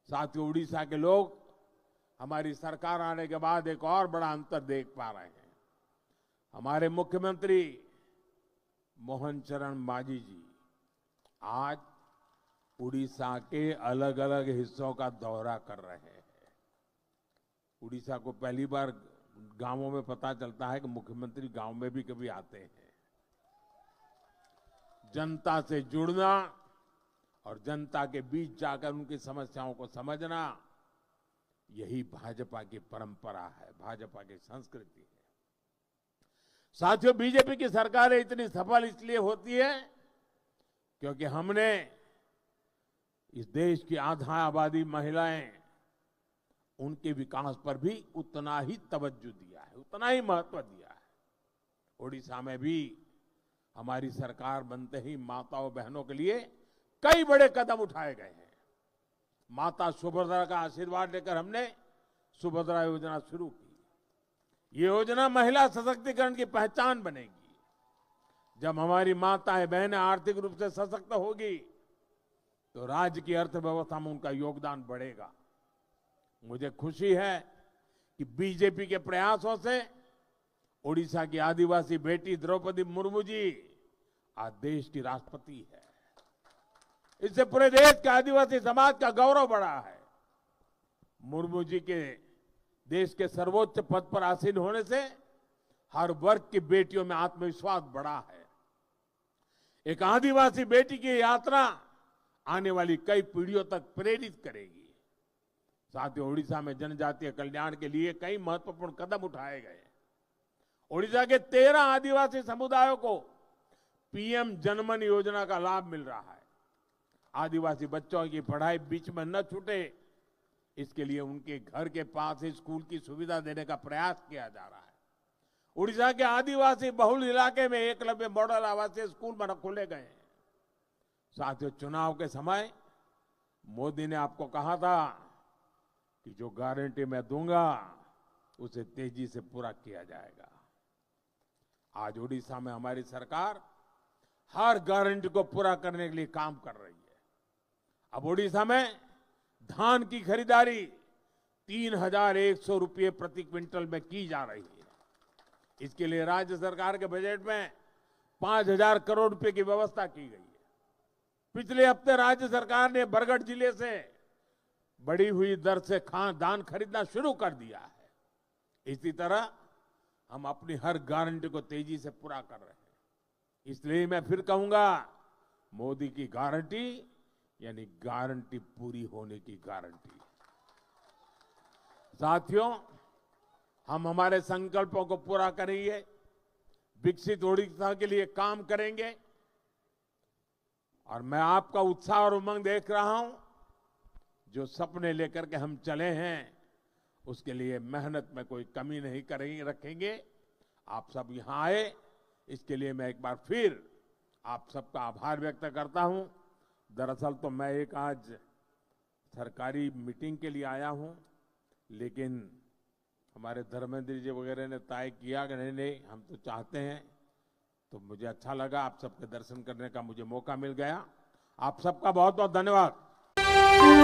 साथियों, उड़ीसा के लोग हमारी सरकार आने के बाद एक और बड़ा अंतर देख पा रहे हैं। हमारे मुख्यमंत्री मोहन चरण मांझी जी आज उड़ीसा के अलग अलग हिस्सों का दौरा कर रहे हैं। उड़ीसा को पहली बार गांवों में पता चलता है कि मुख्यमंत्री गांव में भी कभी आते हैं। जनता से जुड़ना और जनता के बीच जाकर उनकी समस्याओं को समझना, यही भाजपा की परंपरा है, भाजपा की संस्कृति है। साथियों, बीजेपी की सरकारें इतनी सफल इसलिए होती है क्योंकि हमने इस देश की आधा आबादी महिलाएं, उनके विकास पर भी उतना ही तवज्जो दिया है, उतना ही महत्व दिया है। ओडिशा में भी हमारी सरकार बनते ही माताओं बहनों के लिए कई बड़े कदम उठाए गए हैं। माता सुभद्रा का आशीर्वाद लेकर हमने सुभद्रा योजना शुरू की। ये योजना महिला सशक्तिकरण की पहचान बनेगी। जब हमारी माताएं बहनें आर्थिक रूप से सशक्त होगी तो राज्य की अर्थव्यवस्था में उनका योगदान बढ़ेगा। मुझे खुशी है कि बीजेपी के प्रयासों से ओडिशा की आदिवासी बेटी द्रौपदी मुर्मू जी आज देश की राष्ट्रपति है। इससे पूरे देश के आदिवासी समाज का गौरव बढ़ा है। मुर्मू जी के देश के सर्वोच्च पद पर आसीन होने से हर वर्ग की बेटियों में आत्मविश्वास बढ़ा है। एक आदिवासी बेटी की यात्रा आने वाली कई पीढ़ियों तक प्रेरित करेगी। साथियों, ओडिशा में जनजातीय कल्याण के लिए कई महत्वपूर्ण कदम उठाए गए। ओडिशा के 13 आदिवासी समुदायों को पीएम जनमन योजना का लाभ मिल रहा है। आदिवासी बच्चों की पढ़ाई बीच में न छूटे, इसके लिए उनके घर के पास ही स्कूल की सुविधा देने का प्रयास किया जा रहा है। उड़ीसा के आदिवासी बहुल इलाके में एकलव्य मॉडल आवासीय स्कूल खोले गए हैं। साथियों, चुनाव के समय मोदी ने आपको कहा था कि जो गारंटी मैं दूंगा उसे तेजी से पूरा किया जाएगा। आज उड़ीसा में हमारी सरकार हर गारंटी को पूरा करने के लिए काम कर रही है। अब उड़ीसा में धान की खरीदारी 3,100 रुपये प्रति क्विंटल में की जा रही है। इसके लिए राज्य सरकार के बजट में 5,000 करोड़ रुपए की व्यवस्था की गई है। पिछले हफ्ते राज्य सरकार ने बरगढ़ जिले से बढ़ी हुई दर से धान खरीदना शुरू कर दिया है। इसी तरह हम अपनी हर गारंटी को तेजी से पूरा कर रहे हैं। इसलिए मैं फिर कहूंगा, मोदी की गारंटी यानी गारंटी पूरी होने की गारंटी। साथियों, हम हमारे संकल्पों को पूरा करेंगे, विकसित ओडिशा के लिए काम करेंगे। और मैं आपका उत्साह और उमंग देख रहा हूं। जो सपने लेकर के हम चले हैं, उसके लिए मेहनत में कोई कमी नहीं रखेंगे। आप सब यहां आए, इसके लिए मैं एक बार फिर आप सबका आभार व्यक्त करता हूं। दरअसल तो मैं एक आज सरकारी मीटिंग के लिए आया हूं, लेकिन हमारे धर्मेंद्र जी वगैरह ने तय किया कि नहीं हम तो चाहते हैं, तो मुझे अच्छा लगा। आप सबके दर्शन करने का मुझे मौका मिल गया। आप सबका बहुत बहुत धन्यवाद।